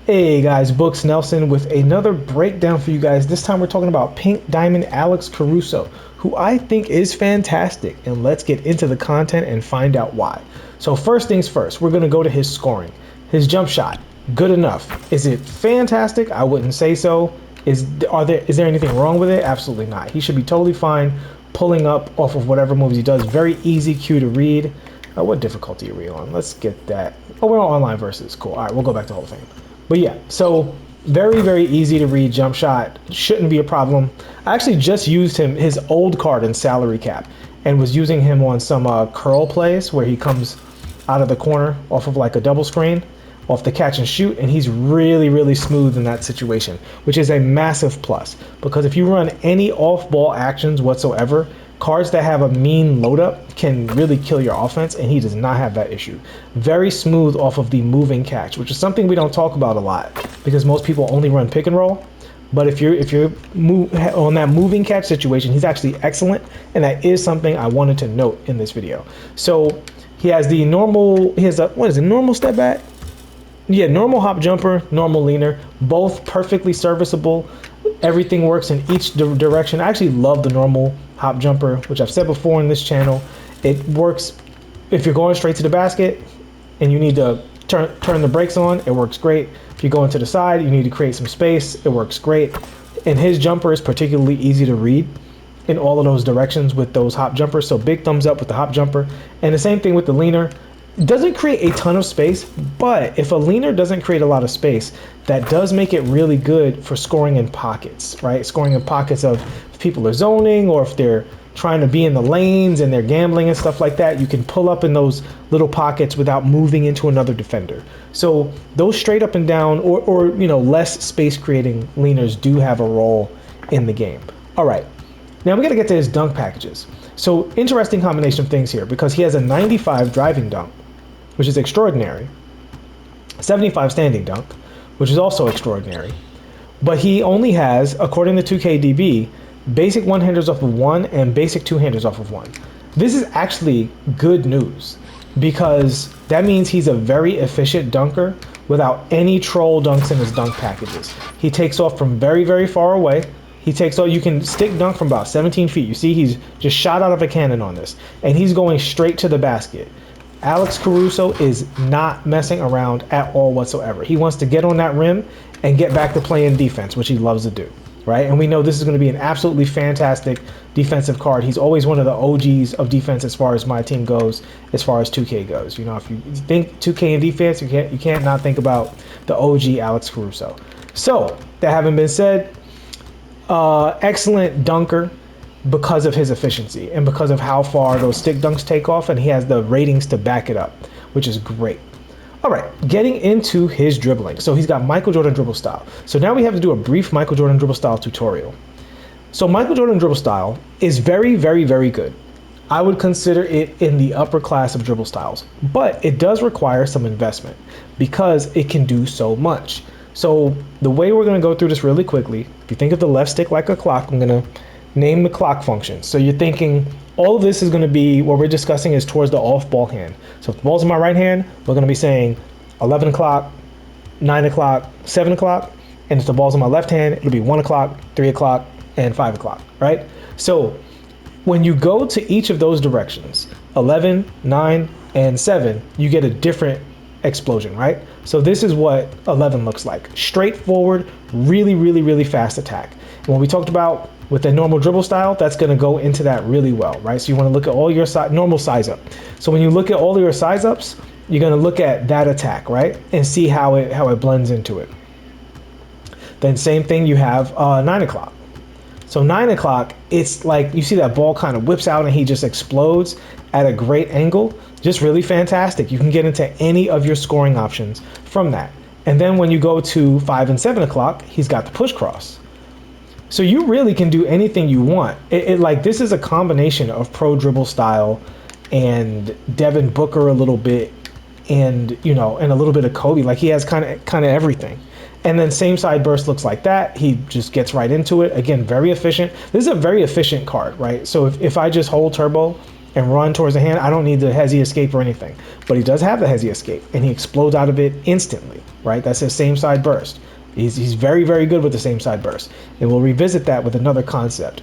Hey guys, Books Nelson with another breakdown for you guys. This time we're talking about Pink Diamond Alex Caruso, who I think is fantastic. And let's get into the content and find out why. So first things first, we're going to go to his scoring. His jump shot, good enough. Is it fantastic? I wouldn't say so. Is there anything wrong with it? Absolutely not. He should be totally fine pulling up off of whatever moves he does. Very easy cue to read. What difficulty are we on? Let's get that. Oh, we're on online versus. Cool. All right, we'll go back to Hall of Fame. But yeah, so very easy to read jump shot. Shouldn't be a problem. I actually just used his old card in salary cap, and was using him on some curl plays where he comes out of the corner off of like a double screen, off the catch and shoot, and he's really smooth in that situation, which is a massive plus. Because if you run any off-ball actions whatsoever, cards that have a mean load up can really kill your offense, and he does not have that issue. Very smooth off of the moving catch, which is something we don't talk about a lot because most people only run pick and roll. But if you're on that moving catch situation, he's actually excellent, and that is something I wanted to note in this video. So he has the normal, what is it, normal step back? Yeah, normal hop jumper, normal leaner, both perfectly serviceable. Everything works in each direction. I actually love the normal hop jumper, which I've said before in this channel. It works if you're going straight to the basket and you need to turn the brakes on, it works great. If you're going to the side, you need to create some space, it works great. And his jumper is particularly easy to read in all of those directions with those hop jumpers. So big thumbs up with the hop jumper. And the same thing with the leaner. Doesn't create a ton of space, but if a leaner doesn't create a lot of space, that does make it really good for scoring in pockets, right? Scoring in pockets of if people are zoning, or if they're trying to be in the lanes and they're gambling and stuff like that, you can pull up in those little pockets without moving into another defender. So those straight up and down or less space creating leaners do have a role in the game. All right, now we got to get to his dunk packages. So interesting combination of things here, because he has a 95 driving dunk, which is extraordinary, 75 standing dunk, which is also extraordinary, but he only has, according to 2KDB, basic one-handers off of one and basic two-handers off of one. This is actually good news, because that means he's a very efficient dunker without any troll dunks in his dunk packages. He takes off from very far away. He takes off, you can stick dunk from about 17 feet. You see, he's just shot out of a cannon on this, and he's going straight to the basket. Alex Caruso is not messing around at all whatsoever. He wants to get on that rim and get back to playing defense, which he loves to do, right? And we know this is going to be an absolutely fantastic defensive card. He's always one of the OGs of defense as far as my team goes, as far as 2K goes. You know, if you think 2K and defense, you can't not think about the OG Alex Caruso. So that having been said, excellent dunker because of his efficiency and because of how far those stick dunks take off, and he has the ratings to back it up, which is great. All right, getting into his dribbling. So he's got Michael Jordan dribble style. So now we have to do a brief Michael Jordan dribble style tutorial. So Michael Jordan dribble style is very good. I would consider it in the upper class of dribble styles, but it does require some investment because it can do so much. So the way we're going to go through this really quickly, if you think of the left stick like a clock, I'm going to name the clock function. So you're thinking all of this is going to be, what we're discussing is towards the off ball hand. So if the ball's in my right hand, we're going to be saying 11 o'clock, 9 o'clock, 7 o'clock. And if the ball's in my left hand, it'll be 1 o'clock, 3 o'clock, and 5 o'clock, right? So when you go to each of those directions, 11, 9, and 7, you get a different explosion, right? So this is what 11 looks like. Straightforward, really fast attack. And when we talked about with the normal dribble style, that's going to go into that really well, right? So you want to look at all your normal size up. So when you look at all of your size ups, you're going to look at that attack, right? And see how it blends into it. Then same thing, you have 9 o'clock. So 9 o'clock, it's like you see that ball kind of whips out and he just explodes at a great angle. Just really fantastic. You can get into any of your scoring options from that. And then when you go to 5 and 7 o'clock, he's got the push cross. So you really can do anything you want. Like this is a combination of pro dribble style and Devin Booker a little bit, and and a little bit of Kobe. Like he has kind of everything. And then same side burst looks like that. He just gets right into it. Again, very efficient. This is a very efficient card, right? So if I just hold turbo and run towards the hand, I don't need the hezzy escape or anything. But he does have the hezzy escape, and he explodes out of it instantly. right? That's his same side burst. He's very, very good with the same side burst. And we'll revisit that with another concept.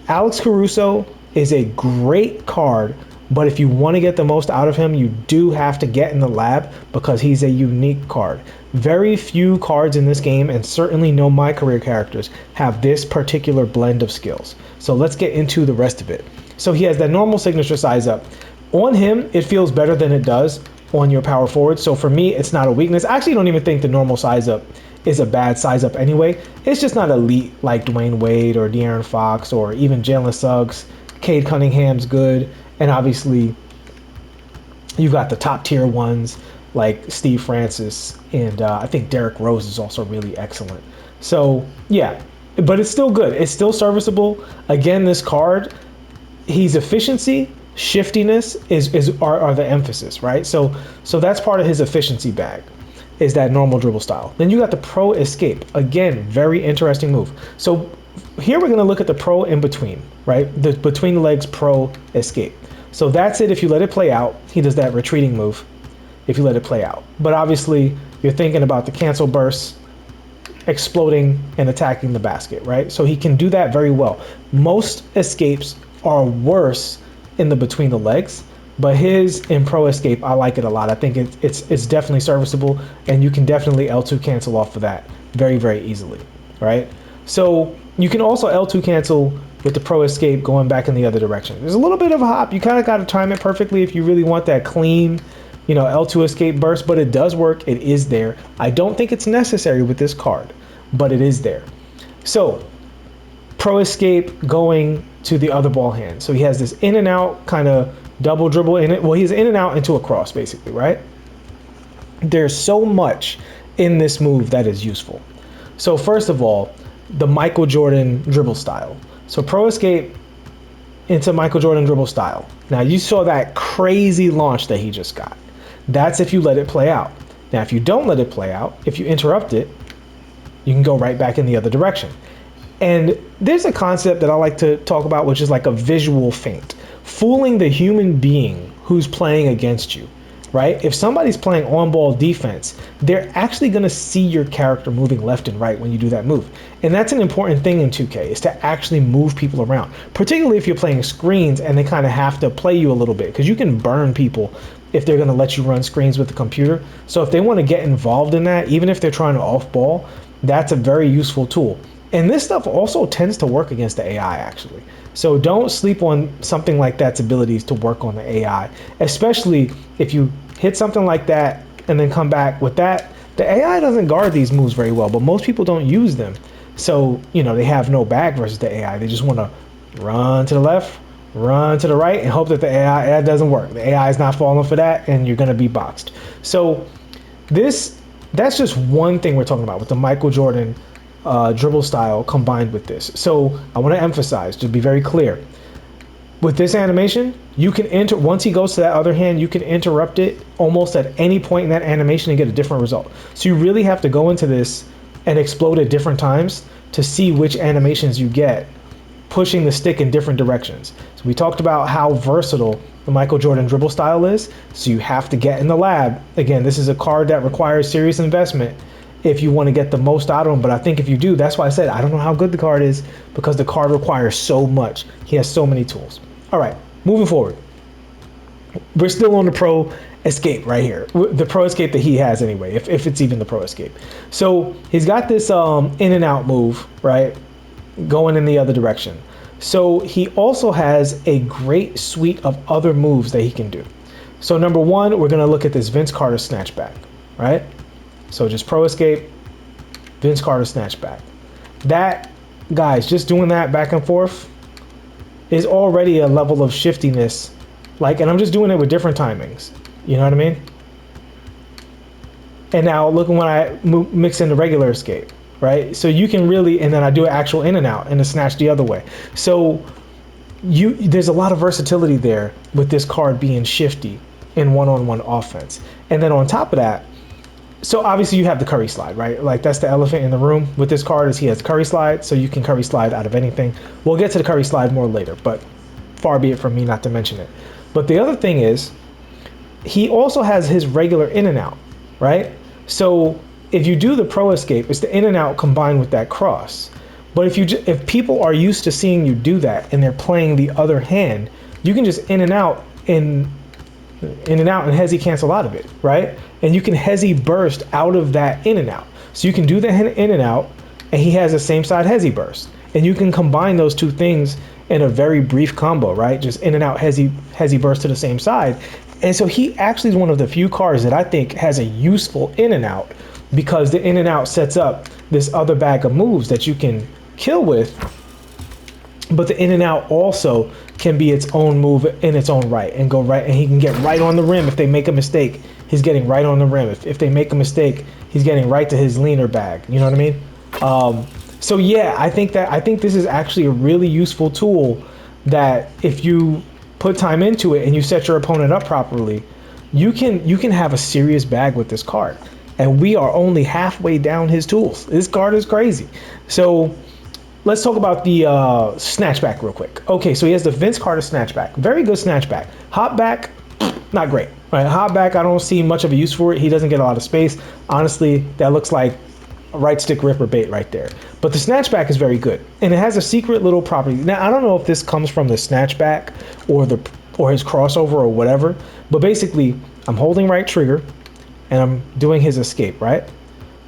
Alex Caruso is a great card, but if you want to get the most out of him, you do have to get in the lab because he's a unique card. Very few cards in this game, and certainly no My Career characters, have this particular blend of skills. So let's get into the rest of it. So he has that normal signature size up. On him, it feels better than it does on your power forward. So for me, it's not a weakness. I actually don't even think the normal size up is a bad size up anyway. It's just not elite like Dwayne Wade or De'Aaron Fox or even Jalen Suggs. Cade Cunningham's good. And obviously, you've got the top tier ones like Steve Francis, and I think Derrick Rose is also really excellent. So yeah, but it's still good. It's still serviceable. Again, this card, he's efficiency, shiftiness are the emphasis, right? So that's part of his efficiency bag, is that normal dribble style. Then you got the pro escape. Again, very interesting move. So here we're going to look at the pro in between, right? The between the legs pro escape. So that's it if you let it play out. He does that retreating move if you let it play out. But obviously, you're thinking about the cancel burst, exploding and attacking the basket, right? So he can do that very well. Most escapes are worse in the between the legs, but his in pro escape, I like it a lot. I think it's definitely serviceable, and you can definitely L2 cancel off of that very, very easily, right? So you can also L2 cancel with the pro escape going back in the other direction. There's a little bit of a hop. You kind of got to time it perfectly if you really want that clean, L2 escape burst, but it does work. It is there. I don't think it's necessary with this card, but it is there. So pro escape going to the other ball hand. So he has this in and out kind of double dribble in it. Well, he's in and out into a cross basically, right? There's so much in this move that is useful. So first of all, the Michael Jordan dribble style. So pro escape into Michael Jordan dribble style. Now you saw that crazy launch that he just got. That's if you let it play out. Now, if you don't let it play out, if you interrupt it, you can go right back in the other direction. And there's a concept that I like to talk about, which is like a visual feint, fooling the human being who's playing against you, right? If somebody's playing on-ball defense, they're actually going to see your character moving left and right when you do that move. And that's an important thing in 2K, is to actually move people around, particularly if you're playing screens and they kind of have to play you a little bit, because you can burn people if they're going to let you run screens with the computer. So if they want to get involved in that, even if they're trying to off-ball, that's a very useful tool. And this stuff also tends to work against the AI, actually. So don't sleep on something like that's abilities to work on the AI, especially if you hit something like that and then come back with that. The AI doesn't guard these moves very well, but most people don't use them. So, they have no bag versus the AI. They just want to run to the left, run to the right, and hope that the AI doesn't work. The AI is not falling for that, and you're going to be boxed. So that's just one thing we're talking about with the Michael Jordan dribble style combined with this. So I want to emphasize, to be very clear, with this animation, you can once he goes to that other hand, you can interrupt it almost at any point in that animation and get a different result. So you really have to go into this and explode at different times to see which animations you get, pushing the stick in different directions. So we talked about how versatile the Michael Jordan dribble style is. So you have to get in the lab. Again, this is a card that requires serious investment if you want to get the most out of him. But I think if you do, that's why I said I don't know how good the card is, because the card requires so much. He has so many tools. All right, moving forward. We're still on the pro escape right here. The pro escape that he has anyway, if it's even the pro escape. So he's got this in and out move, right? Going in the other direction. So he also has a great suite of other moves that he can do. So number one, we're going to look at this Vince Carter snatchback, right? So just pro escape, Vince Carter snatchback. That, guys, just doing that back and forth is already a level of shiftiness. And I'm just doing it with different timings. You know what I mean? And now look when I mix in the regular escape, right? So you can really, and then I do an actual in and out and a snatch the other way. So there's a lot of versatility there with this card being shifty in one-on-one offense. And then on top of that, so obviously you have the Curry slide, right? That's the elephant in the room with this card, is he has Curry slide, so you can Curry slide out of anything. We'll get to the Curry slide more later, but far be it from me not to mention it. But the other thing is, he also has his regular in and out, right? So if you do the pro escape, it's the in and out combined with that cross. But if people are used to seeing you do that and they're playing the other hand, you can just in and out and hezzy cancel out of it, right? And you can hezzy burst out of that in and out. So you can do the in and out, and he has the same side hezzy burst, and you can combine those two things in a very brief combo, right? Just in and out hezzy burst to the same side. And so he actually is one of the few cards that I think has a useful in and out, because the in and out sets up this other bag of moves that you can kill with, but the in and out also can be its own move in its own right and go right, and he can get right on the rim. If they make a mistake, he's getting right on the rim. If they make a mistake, he's getting right to his leaner bag. You know what I mean? So yeah, I think this is actually a really useful tool that if you put time into it and you set your opponent up properly, you can have a serious bag with this card. And we are only halfway down his tools. This card is crazy. So let's talk about the snatchback real quick. Okay, so he has the Vince Carter snatchback. Very good snatchback. Hopback, not great. Right, hopback, I don't see much of a use for it. He doesn't get a lot of space. Honestly, that looks like a right stick ripper bait right there. But the snatchback is very good. And it has a secret little property. Now, I don't know if this comes from the snatchback or his crossover or whatever. But basically, I'm holding right trigger and I'm doing his escape, right?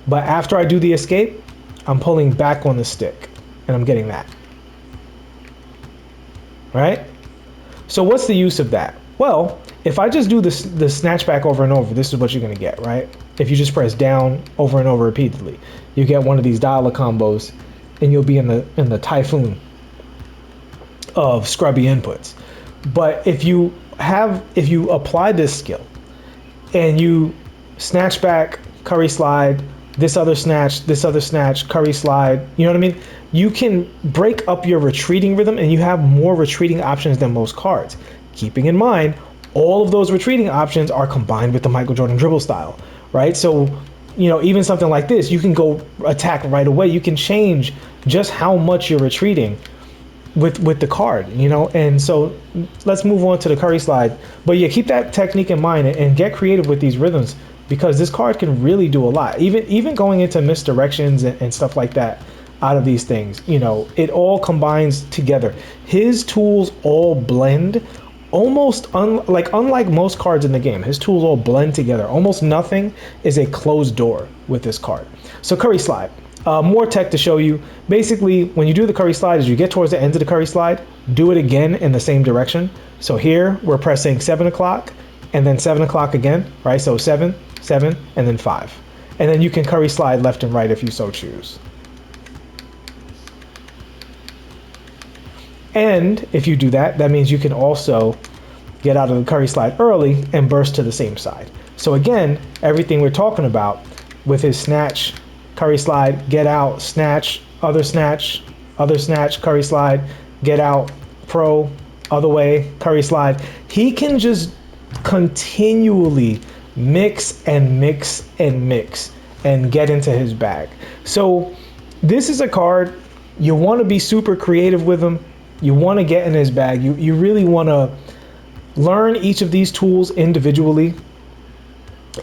But after I do the escape, I'm pulling back on the stick and I'm getting that. Right? So what's the use of that? Well, if I just do the snatchback over and over, this is what you're going to get, right? If you just press down over and over repeatedly, you get one of these dialer combos and you'll be in the typhoon of scrubby inputs. But if you apply this skill and you snatch back, curry slide, this other snatch, curry slide, you know what I mean? You can break up your retreating rhythm and you have more retreating options than most cards. Keeping in mind, all of those retreating options are combined with the Michael Jordan dribble style, right? So, you know, even something like this, you can go attack right away. You can change just how much you're retreating with the card, you know? And so let's move on to the curry slide. But yeah, keep that technique in mind and get creative with these rhythms, because this card can really do a lot. Even going into misdirections and stuff like that out of these things, you know, it all combines together. His tools all blend almost unlike most cards in the game. His tools all blend together. Almost nothing is a closed door with this card. So curry slide, more tech to show you. Basically, when you do the curry slide, as you get towards the end of the curry slide, do it again in the same direction. So here we're pressing 7 o'clock and then 7 o'clock again, right? So 7, 7, and then 5. And then you can curry slide left and right if you so choose. And if you do that, that means you can also get out of the curry slide early and burst to the same side. So again, everything we're talking about with his snatch, curry slide, get out, snatch, other snatch, curry slide, get out, pro, other way, curry slide. He can just continually mix and mix and mix and get into his bag. So this is a card, you want to be super creative with him. You want to get in his bag. You really want to learn each of these tools individually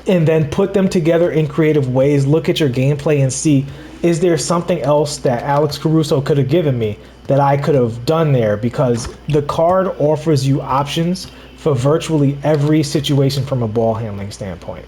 and then put them together in creative ways. Look at your gameplay and see, is there something else that Alex Caruso could have given me that I could have done there? Because the card offers you options for virtually every situation from a ball handling standpoint.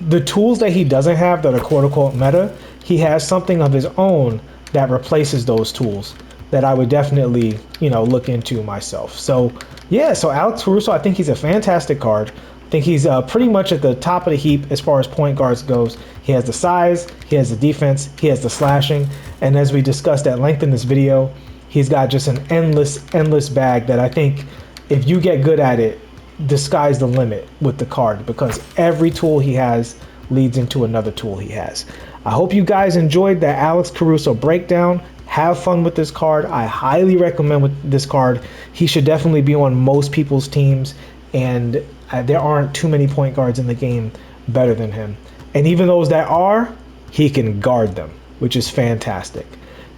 The tools that he doesn't have that are quote unquote meta, he has something of his own that replaces those tools that I would definitely, you know, look into myself. So yeah, so Alex Caruso, I think he's a fantastic card. I think he's pretty much at the top of the heap as far as point guards goes. He has the size, he has the defense, he has the slashing, and as we discussed at length in this video, he's got just an endless bag that I think if you get good at it, the sky's the limit with the card, because every tool he has leads into another tool he has. I hope you guys enjoyed that Alex Caruso breakdown. Have fun with this card. I highly recommend with this card. He should definitely be on most people's teams, and there aren't too many point guards in the game better than him. And even those that are, he can guard them, which is fantastic.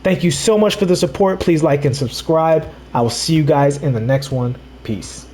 Thank you so much for the support. Please like and subscribe. I will see you guys in the next one. Peace.